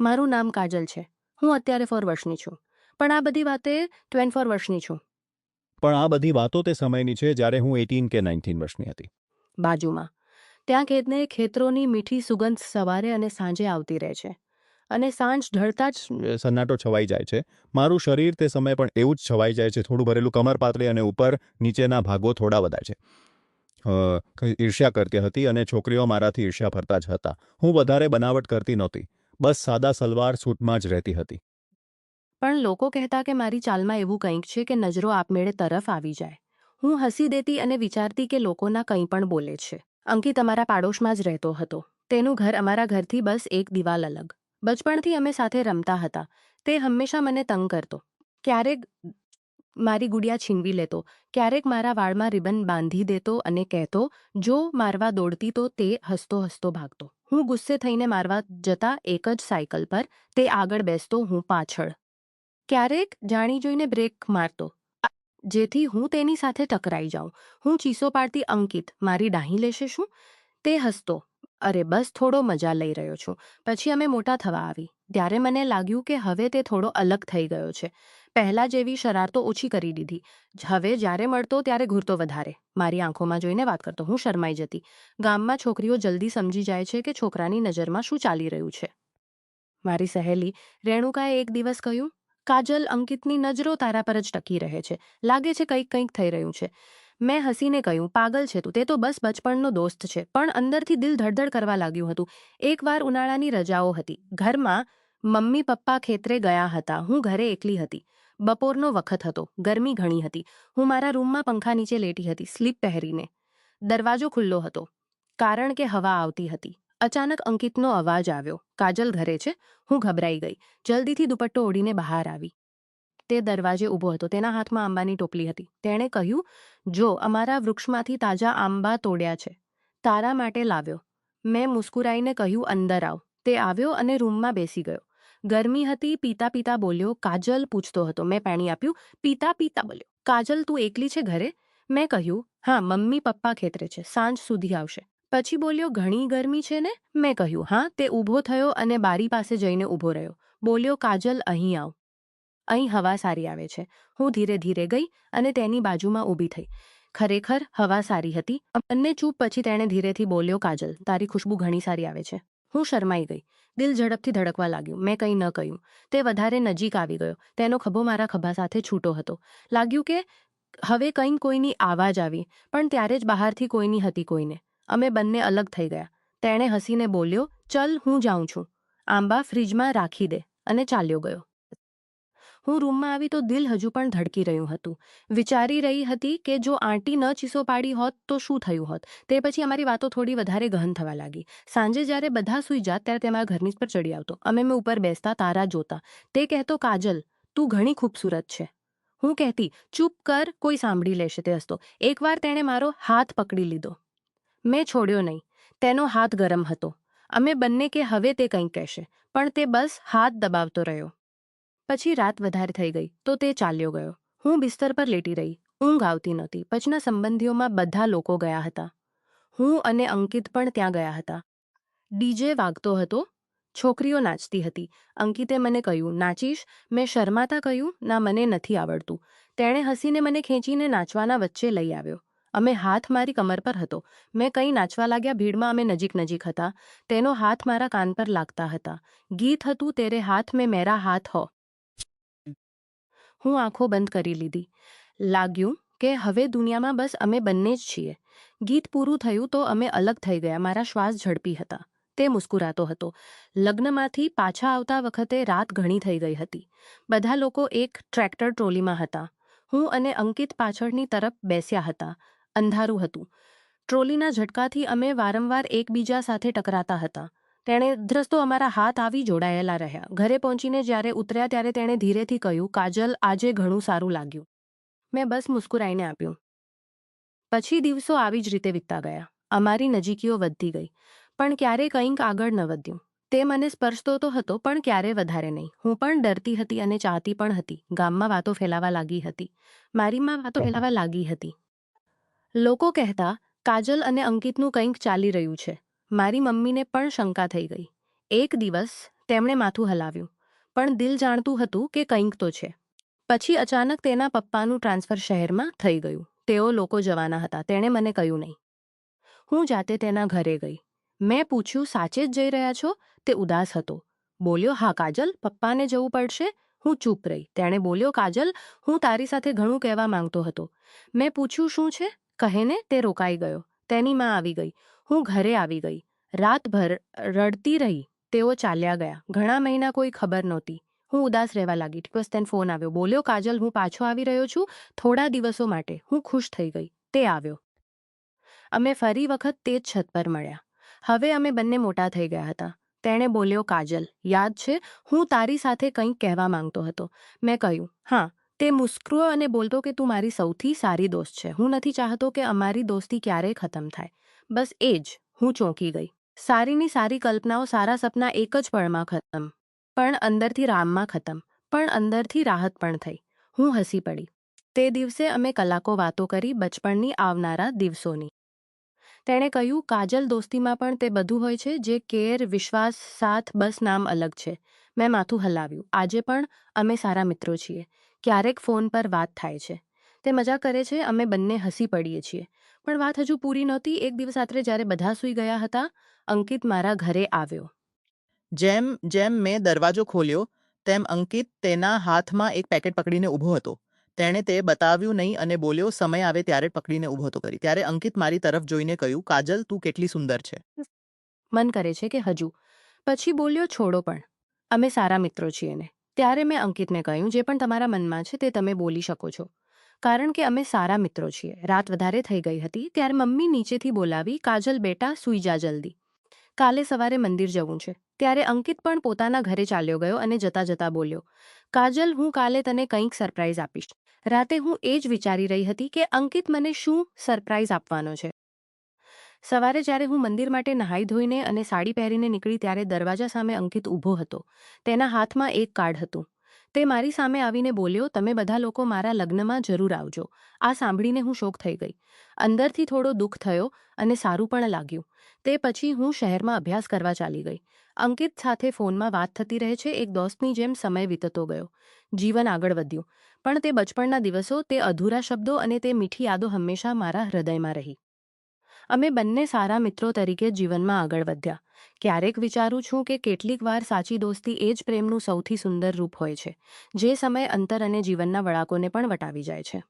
મારું નામ કાજલ છે. હું અત્યારે 4 વર્ષની છું. પણ આ બધી વાતે 24 વર્ષની છું. પણ આ બધી વાતો તે સમયની છે જ્યારે હું 18 કે 19 વર્ષની હતી. બાજુમાં ત્યાં ખેતરોની મીઠી સુગંધ સવારે અને સાંજે આવતી રહે છે. અને સાંજ ઢળતા જ સન્નાટો છવાઈ જાય છે. મારું શરીર તે સમયે પણ એવું જ છવાઈ જાય છે, થોડું ભરેલું કમર પાતળી અને ઉપર નીચેના ભાગો થોડા વધારે છે. ઈર્ષ્યા કરતી હતી અને છોકરીઓ મારાથી ઈર્ષ્યા ભરતા જ હતા. હું વધારે બનાવટ કરતી નહોતી, બસ સાદા સલવાર સૂટમાં જ રહેતી હતી. પણ લોકો કહેતા કે મારી ચાલમાં એવું કંઈક છે કે નજરો આપમેળે તરફ આવી જાય. હું હસી દેતી અને વિચારતી કે લોકોના કંઈ પણ બોલે છે. અંકિત અમારા પાડોશમાં જ રહેતો હતો. તેનું ઘર અમારા ઘરથી બસ એક દિવાલ અલગ. બચપણથી અમે સાથે રમતા હતા. તે હંમેશા મને તંગ કરતો. ક્યારેક મારી ગુડિયા છીનવી લેતો, ક્યારેક મારા વાળમાં રિબન બાંધી દેતો અને કહેતો, જો મારવા દોડતી તો તે હસતો હસતો ભાગતો. હું ગુસ્સે થઈને મારવા જતા એક જ સાયકલ પર, તે આગળ બેસતો, હું પાછળ. ક્યારેક જાણી જોઈને બ્રેક મારતો, જેથી હું તેની સાથે ટકરાઈ જાઉં. હું ચીસો પાડતી, અંકિત મારી ડાહી લેશે શું? તે હસતો, અરે બસ થોડો મજા લઈ રહ્યો છું. પછી અમે મોટા થવા આવી, ત્યારે મને લાગ્યું કે હવે તે થોડો અલગ થઈ ગયો છે. પહેલાં જેવી શરારતો ઓછી કરી દીધી. હવે જ્યારે મળતો ત્યારે ઘૂરતો વધારે. મારી આંખોમાં જોઈને વાત કરતો. હું શરમાઈ જતી. ગામમાં છોકરીઓ જલ્દી સમજી જાય છે કે છોકરાની નજરમાં શું ચાલી રહ્યું છે. મારી સહેલી રેણુકાએ એક દિવસ કહ્યું, કાજલ, અંકિતની નજરો તારા પર જ ટકી રહે છે. લાગે છે કંઈક થઈ રહ્યું છે. મેં હસીને કહ્યું, પાગલ છે તું, તે તો બસ બચપણનો દોસ્ત છે. પણ અંદરથી દિલ ધડધડ કરવા લાગ્યું હતું. એકવાર ઉનાળાની રજાઓ હતી. ઘરમાં મમ્મી પપ્પા ખેતરે ગયા હતા. હું ઘરે એકલી હતી. બપોરનો વખત હતો. ગરમી ઘણી હતી. હું મારા રૂમમાં પંખા નીચે લેટી હતી, સ્લીપ પહેરીને. દરવાજો ખુલ્લો હતો, કારણ કે હવા આવતી હતી. અચાનક અંકિતનો અવાજ આવ્યો, કાજલ ઘરે છે? હું ગભરાઈ ગઈ. જલ્દીથી દુપટ્ટો ઓઢીને બહાર આવી. તે દરવાજે ઊભો હતો. તેના હાથમાં આંબાની ટોપલી હતી. તેણે કહ્યું, જો અમારા વૃક્ષમાંથી તાજા આંબા તોડ્યા છે, તારા માટે લાવ્યો. મેં મુસ્કુરાઈને કહ્યું, અંદર આવ. તે આવ્યો અને રૂમમાં બેસી ગયો. ગરમી હતી. પીતા પીતા બોલ્યો, કાજલ પૂછતો હતો. મેં પાણી આપ્યું. પીતા પીતા બોલ્યો, કાજલ તું એકલી છે ઘરે? મેં કહ્યું, હા, મમ્મી પપ્પા ખેતરે છે, સાંજ સુધી આવશે. પછી બોલ્યો, ઘણી ગરમી છે ને? મેં કહ્યું, હા. તે ઊભો થયો અને બારી પાસે જઈને ઊભો રહ્યો. બોલ્યો, કાજલ અહીં આવ. અહીં હવા સારી આવે છે. હું ધીરે ધીરે ગઈ અને તેની બાજુમાં ઊભી થઈ. ખરેખર હવા સારી હતી. બંને ચૂપ. પછી તેણે ધીરેથી બોલ્યો, કાજલ, તારી ખુશ્બુ ઘણી સારી આવે છે. હું શરમાઈ ગઈ. દિલ ઝડપથી ધડકવા લાગ્યું. મેં કંઈ ન કહ્યું. તે વધારે નજીક આવી ગયો. તેનો ખભો મારા ખભા સાથે છૂટો હતો. લાગ્યું કે હવે કંઈ કોઈની આવાજ આવી, પણ ત્યારે જ બહારથી કોઈની હતી કોઈને. અમે બંને અલગ થઈ ગયા. તેણે હસીને બોલ્યો, ચલ હું જાઉં છું. આંબા ફ્રીજમાં રાખી દે, અને ચાલ્યો ગયો. હું રૂમમાં આવી તો દિલ હજુ પણ ધડકી રહ્યું હતું. વિચારી રહી હતી કે જો આંટી ન ચીસો પાડી હોત તો શું થયું હોત. તે પછી અમારી વાતો થોડી વધારે ગહન થવા લાગી. સાંજે જ્યારે બધા સૂઈ જાત ત્યારે તે મારા ઘરની પર ચડી આવતો. અમે ઉપર બેસતા, તારા જોતા. તે કહેતો, કાજલ તું ઘણી ખૂબસૂરત છે. હું કહેતી, ચૂપ કર, કોઈ સાંભળી લેશે. તે હસતો. એકવાર તેણે મારો હાથ પકડી લીધો. મેં છોડ્યો નહીં. તેનો હાથ ગરમ હતો. અમે બંને કે હવે તે કંઈક કહેશે, પણ તે બસ હાથ દબાવતો રહ્યો. પછી રાત વધારે થઈ ગઈ તો તે ચાલ્યો ગયો. હું બિસ્તર પર લેટી રહી. ઊંઘ આવતી નહોતી. પછીના સંબંધીઓમાં બધા લોકો ગયા હતા. હું અને અંકિત પણ ત્યાં ગયા હતા. ડીજે વાગતો હતો. છોકરીઓ નાચતી હતી. અંકિતે મને કહ્યું, નાચીશ? મેં શરમાતા કહ્યું, ના, મને નથી આવડતું. તેણે હસીને મને ખેંચીને નાચવાના વચ્ચે લઈ આવ્યો. અમે હાથ મારી કમર પર હતો. મેં કંઈ નાચવા લાગ્યા. ભીડમાં અમે નજીક હતા. તેનો હાથ મારા કાન પર લાગતા હતા. ગીત હતું, તેરે હાથ મેં મેરા હાથ હો. હું આંખો બંધ કરી લીધી. લાગ્યું કે હવે દુનિયામાં બસ અમે બંને જ છીએ. ગીત પૂરું થયું તો અમે અલગ થઈ ગયા. મારા શ્વાસ ઝડપી હતા. તે મુસ્કુરાતો હતો. લગ્નમાંથી પાછા આવતા વખતે રાત ઘણી થઈ ગઈ હતી. બધા લોકો એક ટ્રેક્ટર ટ્રોલીમાં હતા. હું અને અંકિત પાછળની તરફ બેસ્યા હતા. અંધારું હતું. ટ્રોલીના ઝટકાથી અમે વારંવાર એકબીજા સાથે ટકરાતા હતા. તેણે દ્રસ્તો અમારા હાથ આવી જોડાયેલા રહ્યા. ઘરે પહોંચીને જ્યારે ઉતર્યા ત્યારે તેણે ધીરેથી કહ્યું, કાજલ આજે ઘણું સારું લાગ્યું. મેં બસ મુસ્કુરાઈને આપ્યું. પછી દિવસો આવી જ રીતે વીતતા ગયા. અમારી નજીકીઓ વધતી ગઈ, પણ ક્યારેય કંઈક આગળ ન વધ્યું. તે મને સ્પર્શતો તો હતો, પણ ક્યારે વધારે નહીં. હું પણ ડરતી હતી અને ચાહતી પણ હતી. ગામમાં વાતો ફેલાવા લાગી હતી. મારીમાં વાતો ફેલાવા લાગી હતી. લોકો કહેતા, કાજલ અને અંકિતનું કંઈક ચાલી રહ્યું છે. મારી મમ્મીને પણ શંકા થઈ ગઈ. એક દિવસ તેમણે માથું હલાવ્યું, પણ દિલ જાણતું હતું કે કંઈક તો છે. પછી અચાનક તેના પપ્પાનું ટ્રાન્સફર શહેરમાં થઈ ગયું. તેઓ લોકો જવાના હતા. તેણે મને કહ્યું નહીં. હું જાતે તેના ઘરે ગઈ. મેં પૂછ્યું, સાચે જ જઈ રહ્યા છો? તે ઉદાસ હતો. બોલ્યો, હા કાજલ, પપ્પાને જવું પડશે. હું ચૂપ રહી. તેણે બોલ્યો, કાજલ, હું તારી સાથે ઘણું કહેવા માંગતો હતો. મેં પૂછ્યું, શું છે? કહે ને. તે રોકાઈ ગયો. તેની માં આવી ગઈ. હું ઘરે આવી ગઈ. રાતભર રડતી રહી. તેઓ ચાલ્યા ગયા. ઘણા મહિના કોઈ ખબર નહોતી. હું ઉદાસ રહેવા લાગી. બસ તેને ફોન આવ્યો. બોલ્યો, કાજલ, હું પાછો આવી રહ્યો છું થોડા દિવસો માટે. હું ખુશ થઈ ગઈ. તે આવ્યો. અમે ફરી વખત તે જ છત પર મળ્યા. હવે અમે બંને મોટા થઈ ગયા હતા. તેણે બોલ્યો, કાજલ, યાદ છે હું તારી સાથે કંઈક કહેવા માંગતો હતો? મેં કહ્યું, હા. તે મુસ્કરો અને બોલતો કે તું મારી સૌથી સારી દોસ્ત છે. હું નથી ચાહતો કે અમારી દોસ્તી ક્યારેય ખતમ થાય. બસ એ જ. હું ચોંકી ગઈ. સારીની સારી કલ્પનાઓ, સારા સપના એક જ પળમાં ખતમ. પણ અંદરથી રામમાં ખતમ. પણ અંદરથી રાહત પણ થઈ. હું હસી પડી. તે દિવસે અમે કલાકો વાતો કરી, બચપણની, આવનારા દિવસોની. તેણે કહ્યું, કાજલ, દોસ્તીમાં પણ તે બધું હોય છે જે કેર, વિશ્વાસ, સાથ, બસ નામ અલગ છે. મેં માથું હલાવ્યું. આજે પણ અમે સારા મિત્રો છીએ. ક્યારેક ફોન પર વાત થાય છે. તે મજા કરે છે. અમે બંને હસી પડીએ છીએ. પણ વાત હજુ પૂરી નહોતી. એક દિવસ રાત્રે જ્યારે બધા સૂઈ ગયા હતા, અંકિત મારા ઘરે આવ્યો. જેમ જેમ મેં દરવાજો ખોલ્યો તેમ અંકિત તેના હાથમાં એક પેકેટ પકડીને ઊભો હતો. તેણે તે બતાવ્યું નહીં અને બોલ્યો, સમય આવે ત્યારે જ પકડીને ઊભો હતો કરી. ત્યારે અંકિત મારી તરફ જોઈને કહ્યું, કાજલ, તું કેટલી સુંદર છે. મન કરે છે કે હજુ. પછી બોલ્યો, છોડો પણ. અમે સારા મિત્રો છીએ ને. ત્યારે મેં અંકિતને કહ્યું, જે પણ તમારા મનમાં છે તે તમે બોલી શકો છો. કારણ કે અમે સારા મિત્રો છીએ. રાત વધારે થઈ ગઈ હતી. ત્યારે મમ્મી નીચેથી બોલાવી, કાજલ બેટા, સૂઈ જા જલ્દી. કાલે સવારે મંદિર જવું છે. ત્યારે અંકિત પણ પોતાના ઘરે ચાલ્યો ગયો અને જતા જતા બોલ્યો, કાજલ, હું કાલે તને કંઈક સરપ્રાઈઝ આપીશ. રાતે હું એ જ વિચારી રહી હતી કે અંકિત મને શું સરપ્રાઈઝ આપવાનો છે. સવારે જ્યારે હું મંદિર માટે નહાઈ ધોઈને અને સાડી પહેરીને નીકળી ત્યારે દરવાજા સામે અંકિત ઊભો હતો. તેના હાથમાં એક કાર્ડ હતું. તે મારી સામે આવીને બોલ્યો, તમે બધા લોકો મારા લગ્નમાં જરૂર આવજો. આ સાંભળીને હું શોક થઈ ગઈ. અંદરથી થોડો દુઃખ થયો અને સારું પણ લાગ્યું. તે પછી હું શહેરમાં અભ્યાસ કરવા ચાલી ગઈ. અંકિત સાથે ફોનમાં વાત થતી રહે છે. એક દોસ્તની જેમ સમય વીતતો ગયો. જીવન આગળ વધ્યું. પણ તે બચપણના દિવસો, તે અધૂરા શબ્દો અને તે મીઠી યાદો હંમેશા મારા હૃદયમાં રહી. અમે બંને સારા મિત્રો તરીકે જીવનમાં આગળ વધ્યા. ક્યારેક વિચારું છું કે કેટલીક વાર સાચી દોસ્તી એ જ પ્રેમનું સૌથી સુંદર રૂપ હોય છે, જે સમય, અંતર અને જીવનના વળાકોને પણ વટાવી જાય છે.